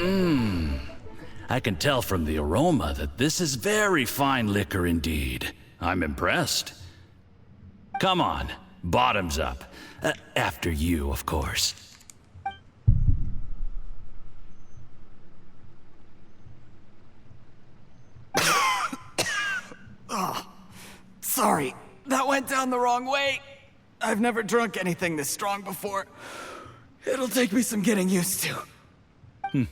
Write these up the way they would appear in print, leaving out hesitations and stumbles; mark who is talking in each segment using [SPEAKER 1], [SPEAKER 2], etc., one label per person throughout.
[SPEAKER 1] I can tell from the aroma that this is very fine liquor indeed. I'm impressed. Come on, bottoms up. After you, of course.
[SPEAKER 2] Oh, sorry, that went down the wrong way. I've never drunk anything this strong before. It'll take me some getting used to.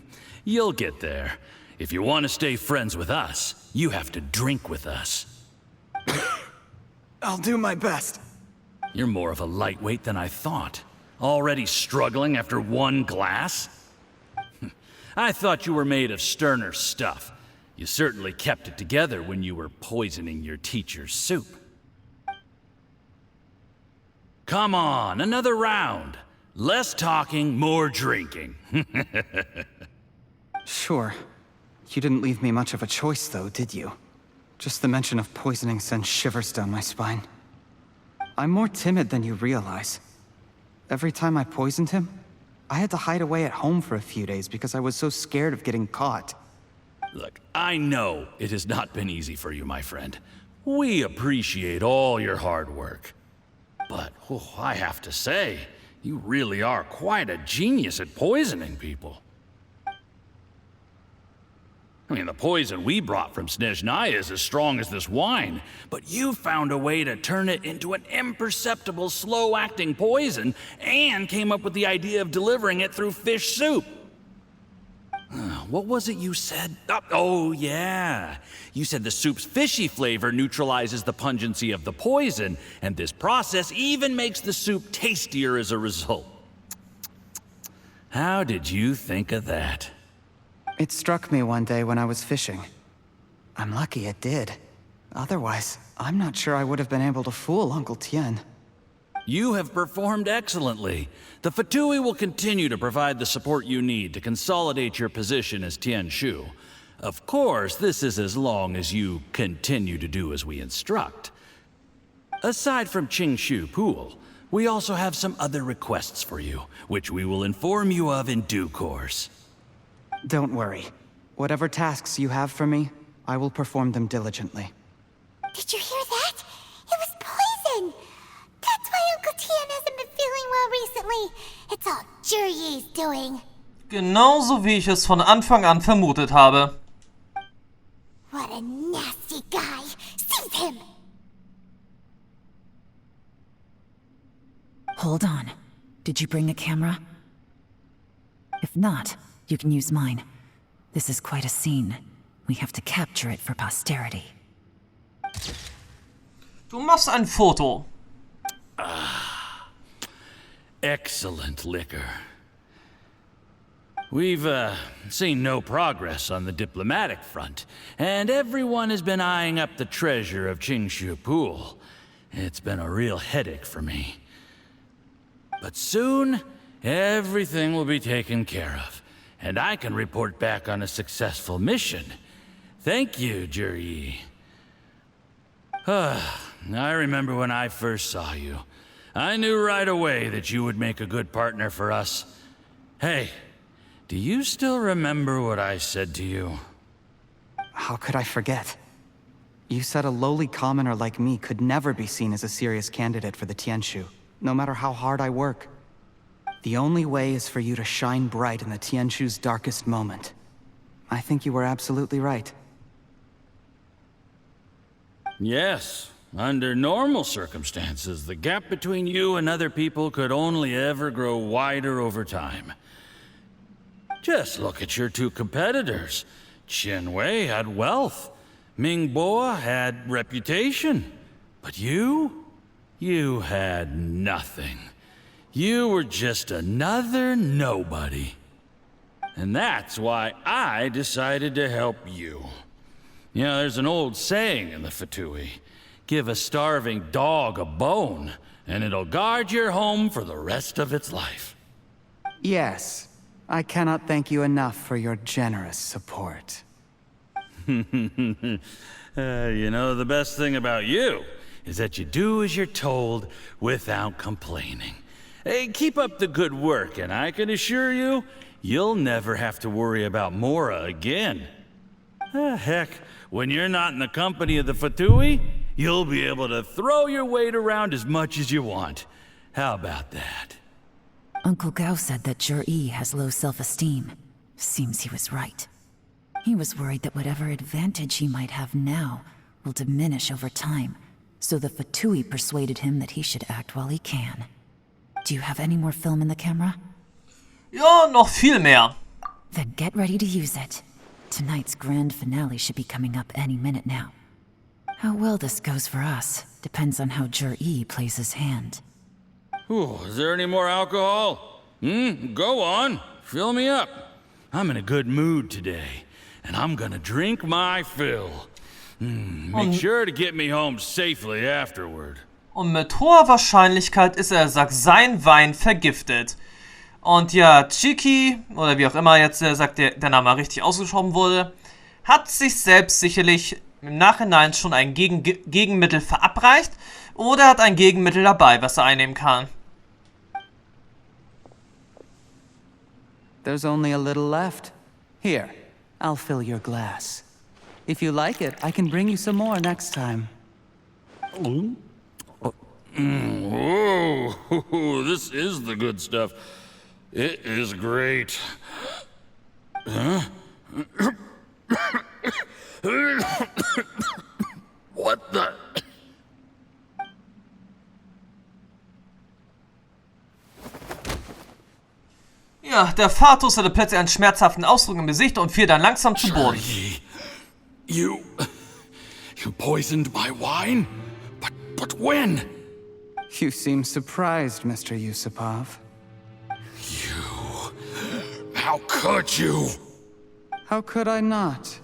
[SPEAKER 1] You'll get there. If you want to stay friends with us, you have to drink with us.
[SPEAKER 2] I'll do my best.
[SPEAKER 1] You're more of a lightweight than I thought. Already struggling after one glass? I thought you were made of sterner stuff. You certainly kept it together when you were poisoning your teacher's soup. Come on, another round. Less talking, more drinking.
[SPEAKER 2] Sure. You didn't leave me much of a choice, though, did you? Just the mention of poisoning sends shivers down my spine. I'm more timid than you realize. Every time I poisoned him, I had to hide away at home for a few days because I was so scared of getting caught.
[SPEAKER 1] Look, I know it has not been easy for you, my friend. We appreciate all your hard work. But, I have to say, you really are quite a genius at poisoning people. I mean, the poison we brought from Shanghai is as strong as this wine, but you found a way to turn it into an imperceptible, slow-acting poison and came up with the idea of delivering it through fish soup. What was it you said? Oh, yeah. You said the soup's fishy flavor neutralizes the pungency of the poison, and this process even makes the soup tastier as a result. How did you think of that?
[SPEAKER 2] It struck me one day when I was fishing. I'm lucky it did. Otherwise, I'm not sure I would have been able to fool Uncle Tien.
[SPEAKER 1] You have performed excellently. The Fatui will continue to provide the support you need to consolidate your position as Tien Shu. Of course, this is as long as you continue to do as we instruct. Aside from Qing Shu Pool, we also have some other requests for you, which we will inform you of in due course.
[SPEAKER 2] Don't worry. Whatever tasks you have for me, I will perform them diligently.
[SPEAKER 3] Did you hear that? It was poison! That's why Uncle Tien hasn't been feeling well recently. It's all Jury's doing.
[SPEAKER 4] Genauso wie ich es von Anfang an vermutet habe.
[SPEAKER 3] What a nasty guy! Seize him!
[SPEAKER 5] Hold on. Did you bring a camera? If not, you can use mine. This is quite a scene. We have to capture it for posterity.
[SPEAKER 4] Du machst ein Foto.
[SPEAKER 1] Excellent liquor. We've seen no progress on the diplomatic front, and everyone has been eyeing up the treasure of Qingshu Pool. It's been a real headache for me. But soon, everything will be taken care of, and I can report back on a successful mission. Thank you, Juri. I remember when I first saw you. I knew right away that you would make a good partner for us. Hey, do you still remember what I said to you?
[SPEAKER 2] How could I forget? You said a lowly commoner like me could never be seen as a serious candidate for the Tianshu, no matter how hard I work. The only way is for you to shine bright in the Tianshu's darkest moment. I think you were absolutely right.
[SPEAKER 1] Yes. Under normal circumstances, the gap between you and other people could only ever grow wider over time. Just look at your two competitors. Chen Wei had wealth. Ming Boa had reputation. But you had nothing. You were just another nobody. And that's why I decided to help you. You know, there's an old saying in the Fatui. Give a starving dog a bone, and it'll guard your home for the rest of its life.
[SPEAKER 2] Yes. I cannot thank you enough for your generous support.
[SPEAKER 1] You know, the best thing about you is that you do as you're told without complaining. Hey, keep up the good work, and I can assure you, you'll never have to worry about Mora again. Heck, when you're not in the company of the Fatui, you'll be able to throw your weight around as much as you want. How about that?
[SPEAKER 5] Uncle Gao said that Jur-E has low self-esteem. Seems he was right. He was worried that whatever advantage he might have now will diminish over time, so the Fatui persuaded him that he should act while he can. Do you have any more film in the camera?
[SPEAKER 4] Ja, noch viel mehr.
[SPEAKER 5] Then get ready to use it. Tonight's grand finale should be coming up any minute now. How well this goes for us depends on how Jur-E plays his hand.
[SPEAKER 1] Ooh, is there any more alcohol? Go on. Fill me up. I'm in a good mood today, and I'm gonna drink my fill. Make sure to get me home safely afterward.
[SPEAKER 4] Und mit hoher Wahrscheinlichkeit ist sagt, sein Wein vergiftet. Und ja, Chiki, oder wie auch immer jetzt sagt der Name richtig ausgesprochen wurde, hat sich selbst sicherlich im Nachhinein schon ein Gegenmittel verabreicht oder hat ein Gegenmittel dabei, was er einnehmen kann.
[SPEAKER 2] There's only a little left. Here, I'll fill your glass. If you like it, I can bring you some more next time.
[SPEAKER 1] Whoa, this is the good stuff. It is great. Huh? What the?
[SPEAKER 4] Ja, der Fatus hatte plötzlich einen schmerzhaften Ausdruck im Gesicht und fiel dann langsam zu Boden.
[SPEAKER 1] You poisoned my wine? But when?
[SPEAKER 2] You seem surprised, Mr. Yusupov.
[SPEAKER 1] How could you?
[SPEAKER 2] How could I not?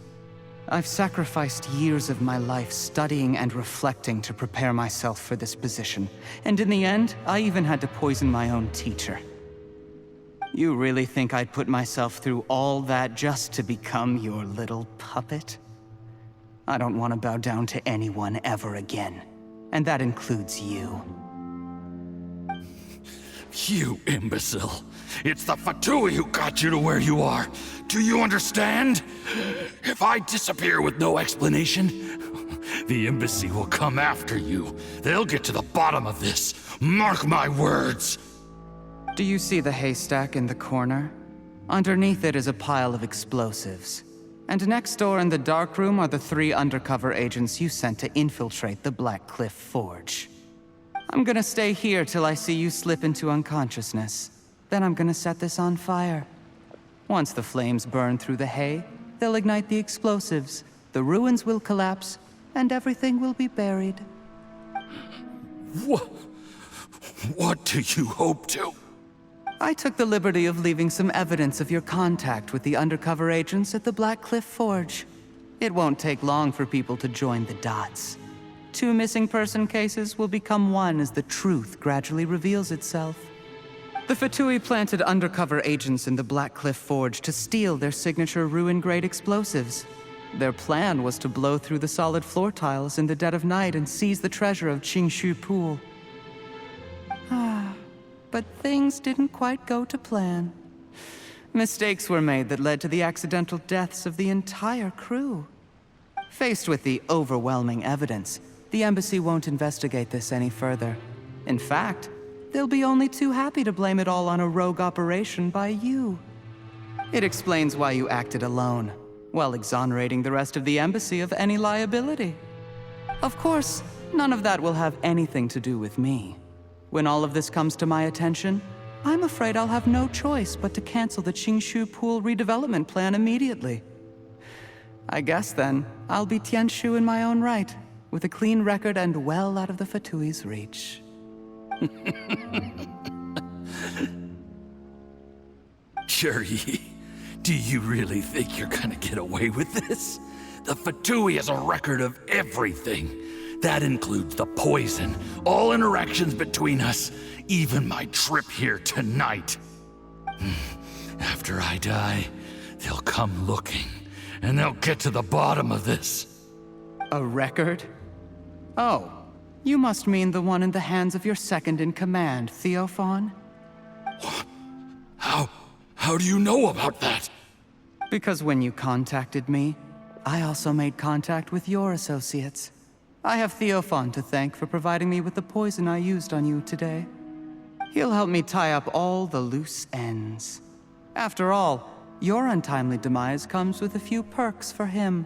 [SPEAKER 2] I've sacrificed years of my life studying and reflecting to prepare myself for this position. And in the end, I even had to poison my own teacher. You really think I'd put myself through all that just to become your little puppet? I don't want to bow down to anyone ever again. And that includes you.
[SPEAKER 1] You imbecile. It's the Fatui who got you to where you are. Do you understand? If I disappear with no explanation, the embassy will come after you. They'll get to the bottom of this. Mark my words.
[SPEAKER 2] Do you see the haystack in the corner? Underneath it is a pile of explosives. And next door in the dark room are the 3 undercover agents you sent to infiltrate the Black Cliff Forge. I'm gonna stay here till I see you slip into unconsciousness. Then I'm gonna set this on fire. Once the flames burn through the hay, they'll ignite the explosives, the ruins will collapse, and everything will be buried.
[SPEAKER 1] What do you hope to?
[SPEAKER 2] I took the liberty of leaving some evidence of your contact with the undercover agents at the Black Cliff Forge. It won't take long for people to join the dots. 2 missing person cases will become 1 as the truth gradually reveals itself. The Fatui planted undercover agents in the Black Cliff Forge to steal their signature ruin-grade explosives. Their plan was to blow through the solid floor tiles in the dead of night and seize the treasure of Qingshu Pool. But things didn't quite go to plan. Mistakes were made that led to the accidental deaths of the entire crew. Faced with the overwhelming evidence, the embassy won't investigate this any further. In fact, they'll be only too happy to blame it all on a rogue operation by you. It explains why you acted alone, while exonerating the rest of the embassy of any liability. Of course, none of that will have anything to do with me. When all of this comes to my attention, I'm afraid I'll have no choice but to cancel the Qingshu Pool redevelopment plan immediately. I guess then, I'll be Tianshu in my own right, with a clean record and well out of the Fatui's reach.
[SPEAKER 1] Jur-E, do you really think you're gonna get away with this? The Fatui has a record of everything. That includes the poison, all interactions between us, even my trip here tonight. After I die, they'll come looking, and they'll get to the bottom of this.
[SPEAKER 2] A record? Oh, you must mean the one in the hands of your second-in-command, Theophan?
[SPEAKER 1] How How do you know about that?
[SPEAKER 2] Because when you contacted me, I also made contact with your associates. I have Theophan to thank for providing me with the poison I used on you today. He'll help me tie up all the loose ends. After all, your untimely demise comes with a few perks for him.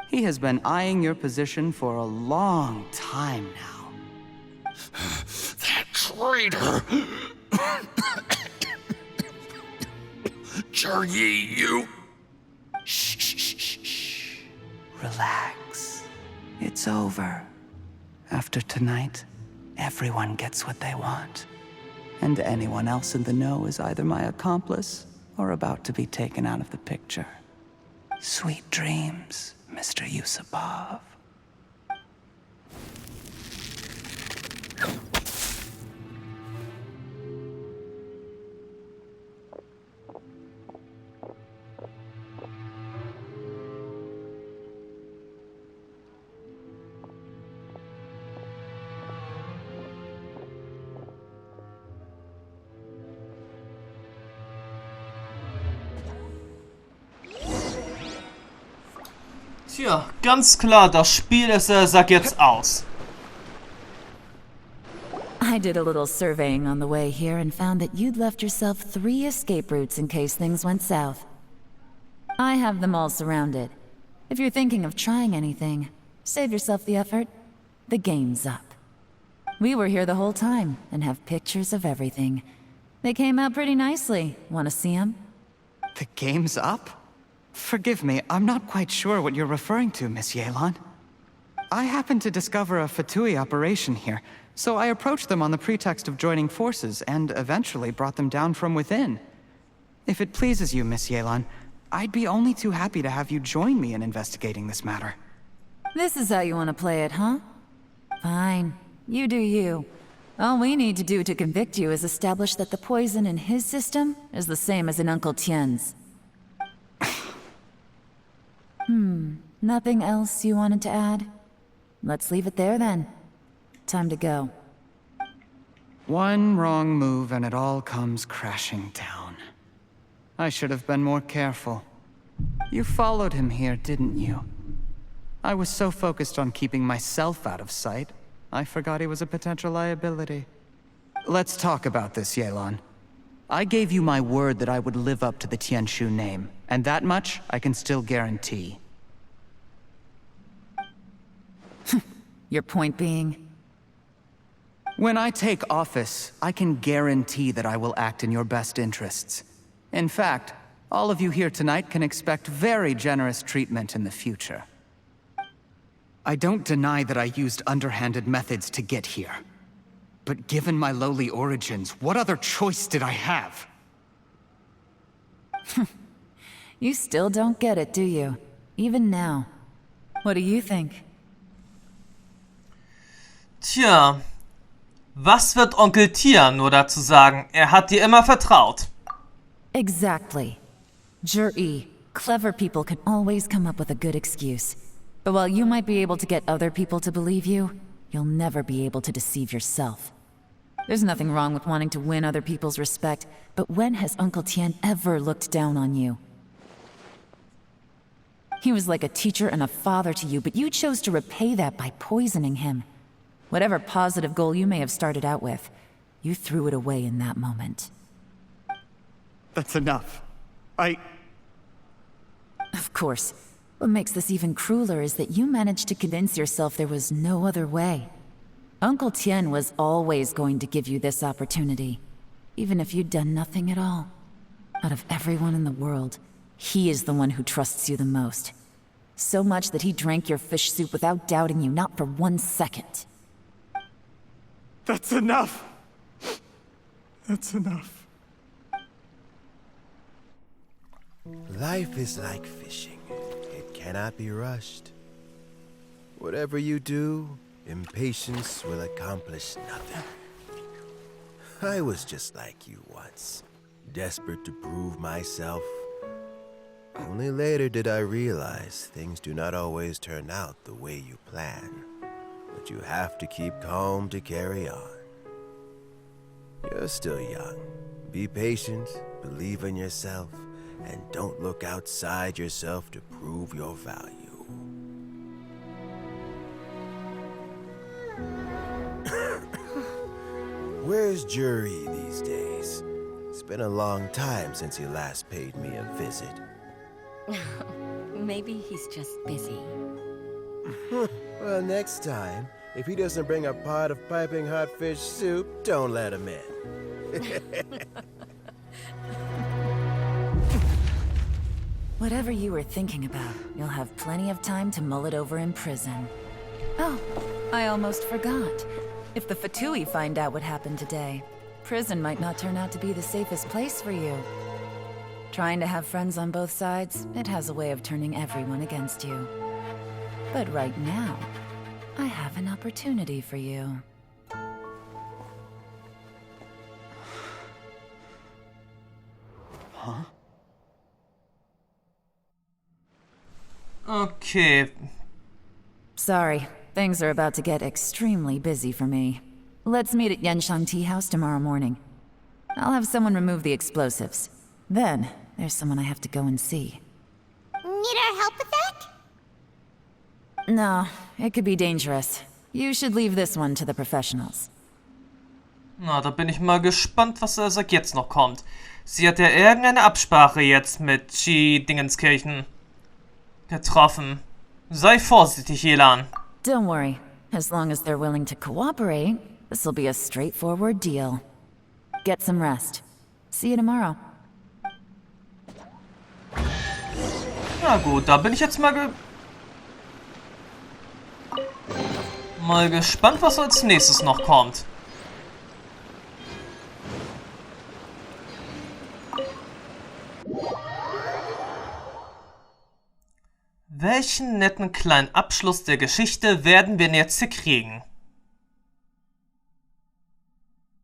[SPEAKER 2] He has been eyeing your position for a long time now.
[SPEAKER 1] That traitor! Zhi, you...
[SPEAKER 2] Shh. Relax. It's over. After tonight, everyone gets what they want. And anyone else in the know is either my accomplice or about to be taken out of the picture. Sweet dreams, Mr. Yusupov.
[SPEAKER 4] Tja, ganz klar, das Spiel ist, sagt jetzt aus.
[SPEAKER 5] I did a little surveying on the way here and found that you'd left yourself 3 escape routes in case things went south. I have them all surrounded. If you're thinking of trying anything, save yourself the effort. The game's up. We were here the whole time and have pictures of everything. They came out pretty nicely. Want to see them?
[SPEAKER 2] The game's up? Forgive me, I'm not quite sure what you're referring to, Miss Yelan. I happened to discover a Fatui operation here, so I approached them on the pretext of joining forces and eventually brought them down from within. If it pleases you, Miss Yelan, I'd be only too happy to have you join me in investigating this matter.
[SPEAKER 5] This is how you want to play it, huh? Fine. You do you. All we need to do to convict you is establish that the poison in his system is the same as in Uncle Tien's. Nothing else you wanted to add? Let's leave it there then. Time to go.
[SPEAKER 2] One wrong move and it all comes crashing down. I should have been more careful. You followed him here, didn't you? I was so focused on keeping myself out of sight, I forgot he was a potential liability. Let's talk about this, Yelan. I gave you my word that I would live up to the Tianshu name, and that much I can still guarantee.
[SPEAKER 5] Your point being?
[SPEAKER 2] When I take office, I can guarantee that I will act in your best interests. In fact, all of you here tonight can expect very generous treatment in the future. I don't deny that I used underhanded methods to get here. But given my lowly origins, what other choice did I have?
[SPEAKER 5] You still don't get it, do you? Even now. What do you think?
[SPEAKER 4] Tja, was wird Onkel Tian nur dazu sagen? Er hat dir immer vertraut.
[SPEAKER 5] Exactly. Zhi, clever people can always come up with a good excuse. But while you might be able to get other people to believe you, you'll never be able to deceive yourself. There's nothing wrong with wanting to win other people's respect, but when has Uncle Tian ever looked down on you? He was like a teacher and a father to you, but you chose to repay that by poisoning him. Whatever positive goal you may have started out with, you threw it away in that moment.
[SPEAKER 2] That's enough.
[SPEAKER 5] Of course. What makes this even crueler is that you managed to convince yourself there was no other way. Uncle Tian was always going to give you this opportunity, even if you'd done nothing at all. Out of everyone in the world, he is the one who trusts you the most. So much that he drank your fish soup without doubting you, not for 1 second.
[SPEAKER 2] That's enough. That's enough.
[SPEAKER 6] Life is like fishing. It cannot be rushed. Whatever you do, impatience will accomplish nothing. I was just like you once, desperate to prove myself. Only later did I realize things do not always turn out the way you plan. But you have to keep calm to carry on. You're still young. Be patient, believe in yourself and don't look outside yourself to prove your value. Where's Jury these days? It's been a long time since he last paid me a visit.
[SPEAKER 7] Maybe he's just busy.
[SPEAKER 6] Well, next time, if he doesn't bring a pot of piping hot fish soup, don't let him in.
[SPEAKER 5] Whatever you were thinking about, you'll have plenty of time to mull it over in prison. Oh, I almost forgot. If the Fatui find out what happened today, prison might not turn out to be the safest place for you. Trying to have friends on both sides, it has a way of turning everyone against you. But right now, I have an opportunity for you.
[SPEAKER 2] Huh?
[SPEAKER 4] Okay.
[SPEAKER 5] Sorry, things are about to get extremely busy for me. Let's meet at Genshin Tea House tomorrow morning. I'll have someone remove the explosives. Then, there's someone I have to go and see.
[SPEAKER 3] Need our help with that?
[SPEAKER 5] No, it could be dangerous. You should leave this one to the professionals.
[SPEAKER 4] Na, da bin ich mal gespannt, was er sagt jetzt noch kommt. Sie hat ja irgendeine Absprache jetzt mit Dingenskirchen getroffen. Sei vorsichtig, Yelan.
[SPEAKER 5] Don't worry. As long as they're willing to cooperate, this'll be a straightforward deal. Get some rest. See you tomorrow.
[SPEAKER 4] Na gut, da bin ich jetzt mal gespannt, was als nächstes noch kommt. Welchen netten kleinen Abschluss der Geschichte werden wir jetzt hier kriegen?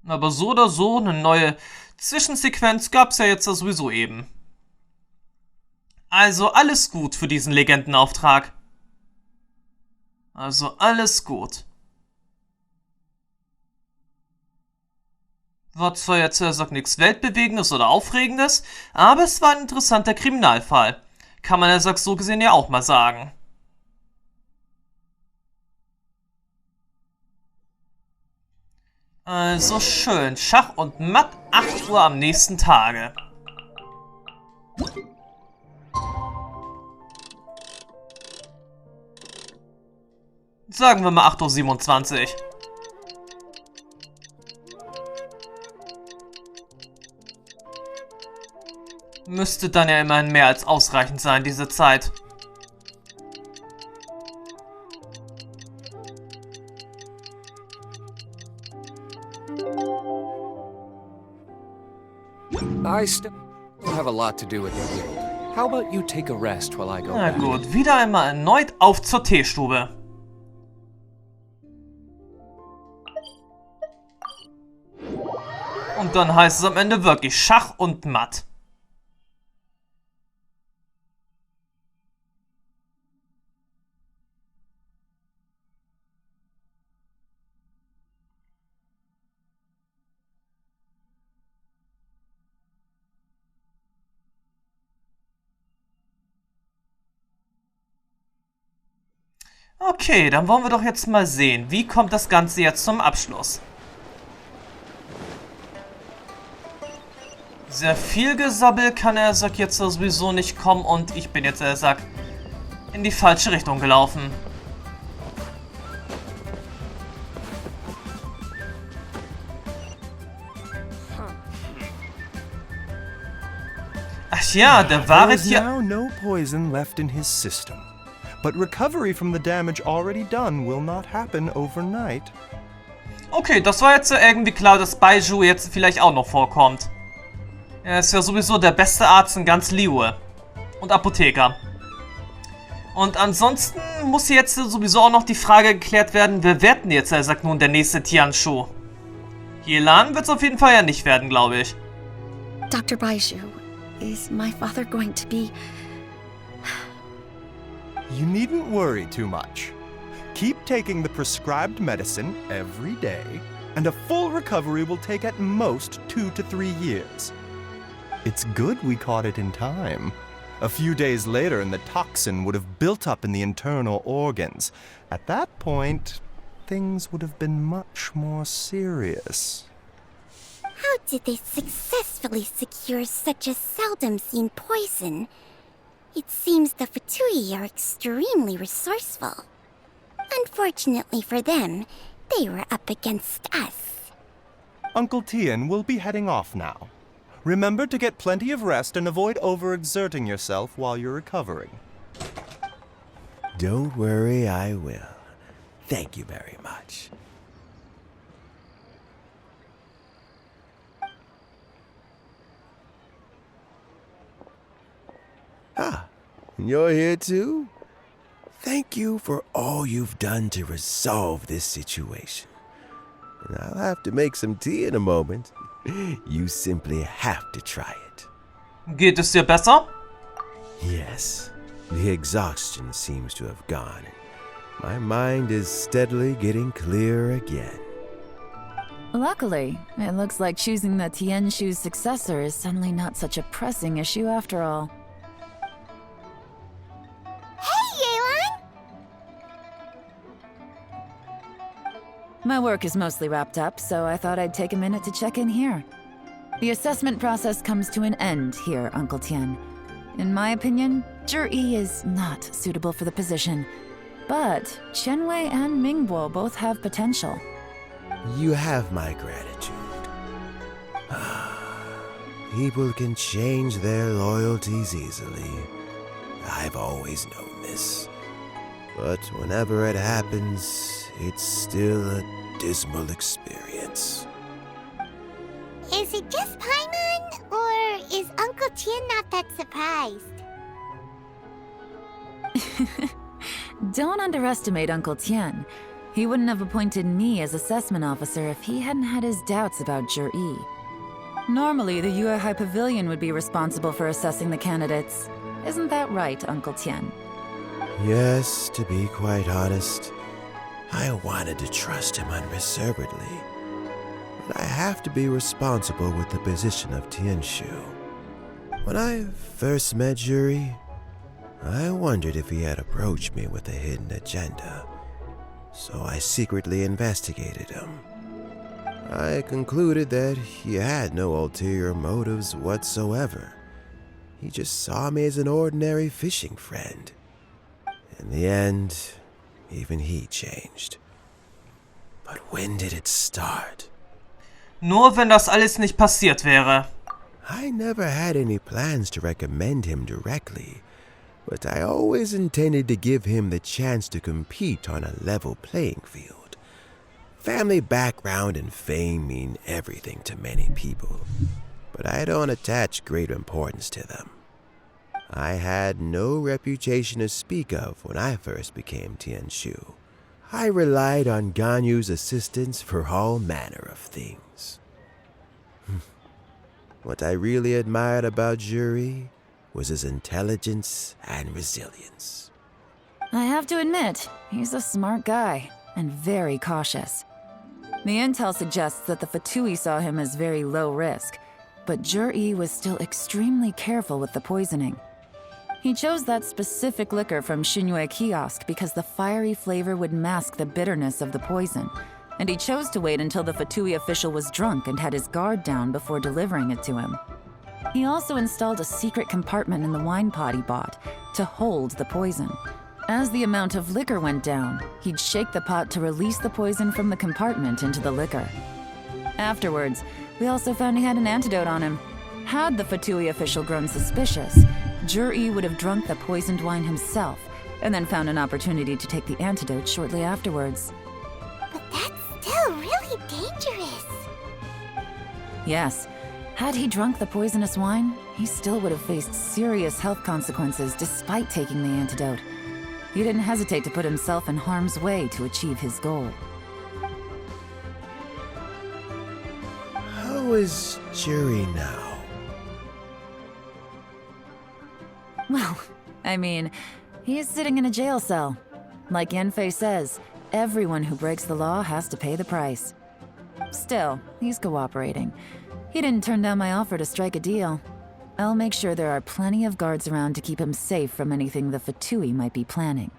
[SPEAKER 4] Aber so oder so, eine neue Zwischensequenz gab es ja jetzt sowieso eben. Also alles gut für diesen Legendenauftrag. Also alles gut. War zwar jetzt nichts Weltbewegendes oder Aufregendes, aber es war ein interessanter Kriminalfall. Kann man so gesehen ja auch mal sagen. Also schön. Schach und Matt, 8 Uhr am nächsten Tage. Sagen wir mal 8:27 Uhr. Müsste dann ja immerhin mehr als ausreichend sein, diese Zeit.
[SPEAKER 8] I still have a lot to do with the guild. How about you take a rest while I go
[SPEAKER 4] Na
[SPEAKER 8] back?
[SPEAKER 4] gut, wieder einmal erneut auf zur Teestube. Und dann heißt es am Ende wirklich Schach und Matt. Okay, dann wollen wir doch jetzt mal sehen, wie kommt das Ganze jetzt zum Abschluss. Sehr viel Gesabbel kann jetzt sowieso nicht kommen und ich bin jetzt in die falsche Richtung gelaufen. Ach ja, der Wahrheit
[SPEAKER 6] There is now no poison left in his system. But recovery from the damage already done will not happen overnight.
[SPEAKER 4] Okay, das war jetzt irgendwie klar, dass Baiju jetzt vielleicht auch noch vorkommt. Er ist ja sowieso der beste Arzt in ganz Liyue. Und Apotheker. Und ansonsten muss jetzt sowieso auch noch die Frage geklärt werden, wer wird denn jetzt, nun, der nächste Tianshu? Yelan wird es auf jeden Fall ja nicht werden, glaube ich.
[SPEAKER 7] Dr. Baiju, is my father going to be...
[SPEAKER 6] You needn't worry too much. Keep taking the prescribed medicine every day, and a full recovery will take at most 2 to 3 years.
[SPEAKER 9] It's good we caught it in time. A few days later, and the toxin would have built up in the internal organs. At that point, things would have been much more serious.
[SPEAKER 3] How did they successfully secure such a seldom-seen poison? It seems the Fatui are extremely resourceful. Unfortunately for them, they were up against us.
[SPEAKER 9] Uncle Tian will be heading off now. Remember to get plenty of rest and avoid overexerting yourself while you're recovering.
[SPEAKER 6] Don't worry, I will. Thank you very much. Ah, you're here too? Thank you for all you've done to resolve this situation. And I'll have to make some tea in a moment. You simply have to try it.
[SPEAKER 4] Geht es dir besser?
[SPEAKER 6] Yes, the exhaustion seems to have gone. My mind is steadily getting clearer again.
[SPEAKER 5] Luckily, it looks like choosing the Tianshu's successor is suddenly not such a pressing issue after all. My work is mostly wrapped up, so I thought I'd take a minute to check in here. The assessment process comes to an end here, Uncle Tian. In my opinion, Zhi is not suitable for the position, but Qianwei and Mingbo both have potential.
[SPEAKER 6] You have my gratitude. People can change their loyalties easily. I've always known this. But whenever it happens, it's still a dismal experience.
[SPEAKER 3] Is it just Paimon, or is Uncle Tian not that surprised?
[SPEAKER 5] Don't underestimate Uncle Tian. He wouldn't have appointed me as assessment officer if he hadn't had his doubts about Zhi. Normally, the Yuehai Pavilion would be responsible for assessing the candidates. Isn't that right, Uncle Tian?
[SPEAKER 6] Yes, to be quite honest, I wanted to trust him unreservedly. But I have to be responsible with the position of Tianshu. When I first met Zhi, I wondered if he had approached me with a hidden agenda. So I secretly investigated him. I concluded that he had no ulterior motives whatsoever. He just saw me as an ordinary fishing friend. In the end, even he changed. But when did it start?
[SPEAKER 4] Nur wenn das alles nicht passiert wäre.
[SPEAKER 6] I never had any plans to recommend him directly, but I always intended to give him the chance to compete on a level playing field. Family background and fame mean everything to many people, but I don't attach great importance to them. I had no reputation to speak of when I first became Tianshu. I relied on Ganyu's assistance for all manner of things. What I really admired about Zhi was his intelligence and resilience.
[SPEAKER 5] I have to admit, he's a smart guy, and very cautious. The intel suggests that the Fatui saw him as very low risk, but Zhi was still extremely careful with the poisoning. He chose that specific liquor from Xinyue Kiosk because the fiery flavor would mask the bitterness of the poison, and he chose to wait until the Fatui official was drunk and had his guard down before delivering it to him. He also installed a secret compartment in the wine pot he bought to hold the poison. As the amount of liquor went down, he'd shake the pot to release the poison from the compartment into the liquor. Afterwards, we also found he had an antidote on him. Had the Fatui official grown suspicious, Zhi would have drunk the poisoned wine himself, and then found an opportunity to take the antidote shortly afterwards.
[SPEAKER 3] But that's still really dangerous.
[SPEAKER 5] Yes, had he drunk the poisonous wine, he still would have faced serious health consequences despite taking the antidote. He didn't hesitate to put himself in harm's way to achieve his goal.
[SPEAKER 6] How is Zhi now?
[SPEAKER 5] Well, I mean, he's sitting in a jail cell. Like Yanfei says, everyone who breaks the law has to pay the price. Still, he's cooperating. He didn't turn down my offer to strike a deal. I'll make sure there are plenty of guards around to keep him safe from anything the Fatui might be planning.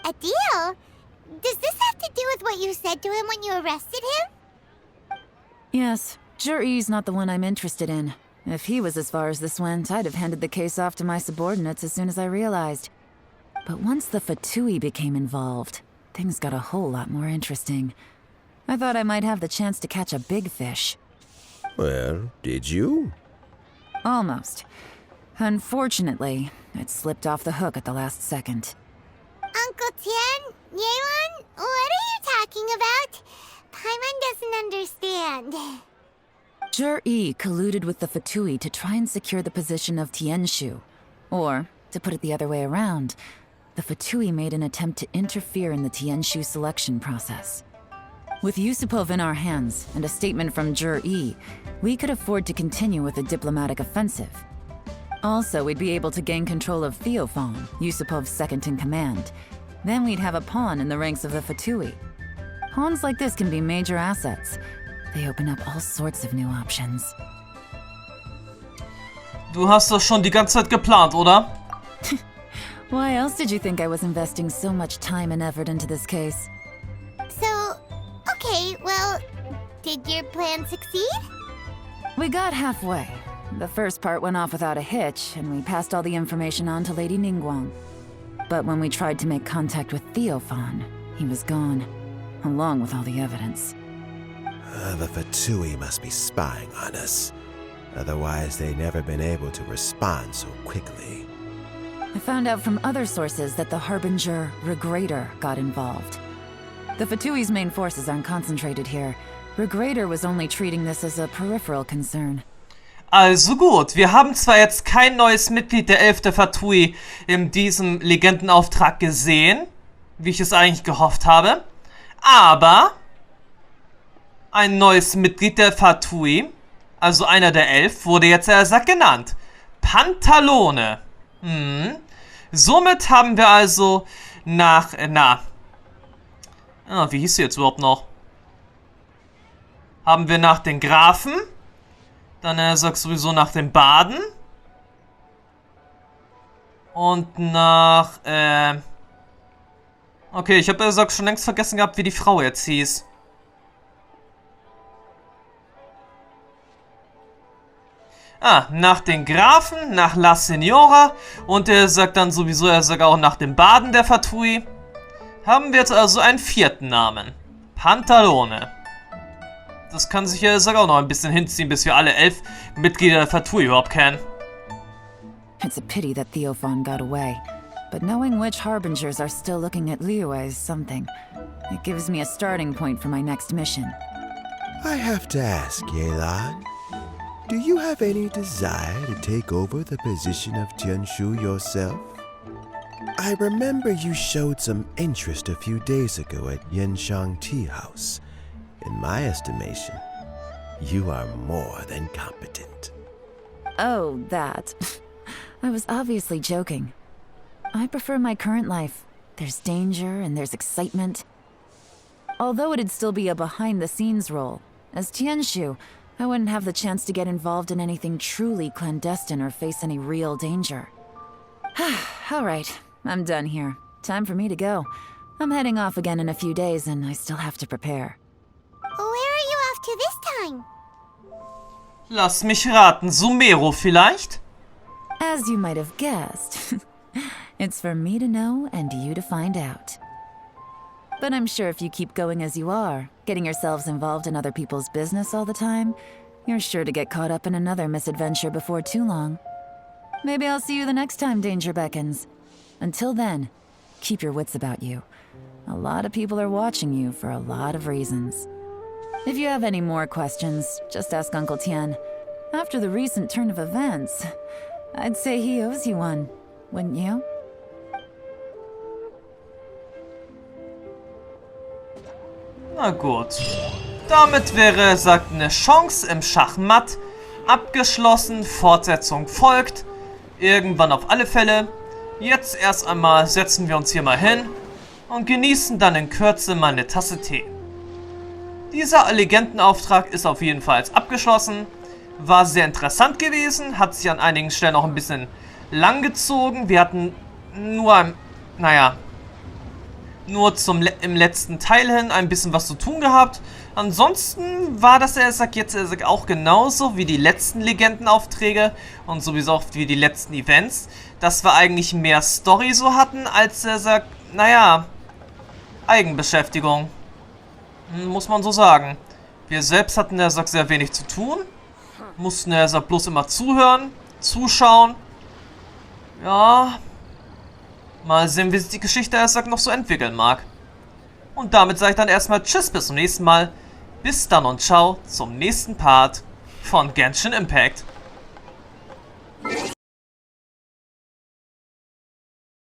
[SPEAKER 3] A deal? Does this have to do with what you said to him when you arrested him?
[SPEAKER 5] Yes, Zhiyi's not the one I'm interested in. If he was as far as this went, I'd have handed the case off to my subordinates as soon as I realized. But once the Fatui became involved, things got a whole lot more interesting. I thought I might have the chance to catch a big fish.
[SPEAKER 6] Well, did you?
[SPEAKER 5] Almost. Unfortunately, it slipped off the hook at the last second.
[SPEAKER 3] Uncle Tian? Yelan? What are you talking about? Paimon doesn't understand.
[SPEAKER 5] Zhiyi colluded with the Fatui to try and secure the position of Tianshu. Or, to put it the other way around, the Fatui made an attempt to interfere in the Tianshu selection process. With Yusupov in our hands and a statement from Zhiyi, we could afford to continue with a diplomatic offensive. Also, we'd be able to gain control of Theophan, Yusupov's second-in-command. Then we'd have a pawn in the ranks of the Fatui. Pawns like this can be major assets. They open up all sorts of new options.
[SPEAKER 4] Du hast das schon die ganze Zeit geplant, oder?
[SPEAKER 5] Why else did you think I was investing so much time and effort into this case?
[SPEAKER 3] So, okay, well, did your plan succeed?
[SPEAKER 5] We got halfway. The first part went off without a hitch, and we passed all the information on to Lady Ningguang. But when we tried to make contact with Theophan, he was gone, along with all the evidence.
[SPEAKER 6] The Fatui must be spying on us. Otherwise, they'd never been able to respond so quickly.
[SPEAKER 5] I found out from other sources that the Harbinger, Regrator, got involved. The Fatui's main forces aren't concentrated here. Regrator was only treating this as a peripheral concern.
[SPEAKER 4] Also gut, wir haben zwar jetzt kein neues Mitglied der 11. Fatui in diesem Legendenauftrag gesehen, wie ich es eigentlich gehofft habe, aber ein neues Mitglied der Fatui, also einer der 11, wurde jetzt genannt. Pantalone. Somit haben wir also nach, wie hieß sie jetzt überhaupt noch? Haben wir nach den Grafen, dann sagt sowieso nach den Baden und nach, okay, ich habe schon längst vergessen gehabt, wie die Frau jetzt hieß. Nach den Grafen, nach La Signora und sagt dann sowieso, sagt auch nach dem Baden der Fatui. Haben wir jetzt also einen vierten Namen. Pantalone. Das kann sich auch noch ein bisschen hinziehen, bis wir alle 11 Mitglieder der Fatui überhaupt kennen.
[SPEAKER 5] It's a pity that Theophan got away, but knowing which Harbingers are still looking at Liyue is something. It gives me a starting point for my next mission.
[SPEAKER 6] I have to ask, Yelan, do you have any desire to take over the position of Tianshu yourself? I remember you showed some interest a few days ago at Yenshang Tea House. In my estimation, you are more than competent.
[SPEAKER 5] Oh, that. I was obviously joking. I prefer my current life. There's danger and there's excitement. Although it'd still be a behind-the-scenes role, as Tianshu, I wouldn't have the chance to get involved in anything truly clandestine or face any real danger. All right, I'm done here. Time for me to go. I'm heading off again in a few days and I still have to prepare.
[SPEAKER 3] Where are you off to this time?
[SPEAKER 4] Lass mich raten, Sumero vielleicht?
[SPEAKER 5] As you might have guessed, it's for me to know and you to find out. But I'm sure if you keep going as you are, getting yourselves involved in other people's business all the time, you're sure to get caught up in another misadventure before too long. Maybe I'll see you the next time danger beckons. Until then, keep your wits about you. A lot of people are watching you for a lot of reasons. If you have any more questions, just ask Uncle Tian. After the recent turn of events, I'd say he owes you one, wouldn't you?
[SPEAKER 4] Na gut. Damit wäre, sagt, eine Chance im Schachmatt abgeschlossen. Fortsetzung folgt. Irgendwann auf alle Fälle. Jetzt erst einmal setzen wir uns hier mal hin und genießen dann in Kürze mal eine Tasse Tee. Dieser Legendenauftrag ist auf jeden Fall abgeschlossen. War sehr interessant gewesen, hat sich an einigen Stellen auch ein bisschen lang gezogen. Wir hatten nur, naja, nur im letzten Teil hin ein bisschen was zu tun gehabt. Ansonsten war das jetzt auch genauso wie die letzten Legendenaufträge und sowieso auch wie die letzten Events, dass wir eigentlich mehr Story so hatten, als naja, Eigenbeschäftigung. Muss man so sagen. Wir selbst hatten sehr wenig zu tun. Mussten bloß immer zuhören, zuschauen. Ja. Mal sehen, wie sich die Geschichte noch so entwickeln mag. Und damit sage ich dann erstmal Tschüss, bis zum nächsten Mal. Bis dann und ciao zum nächsten Part von Genshin Impact.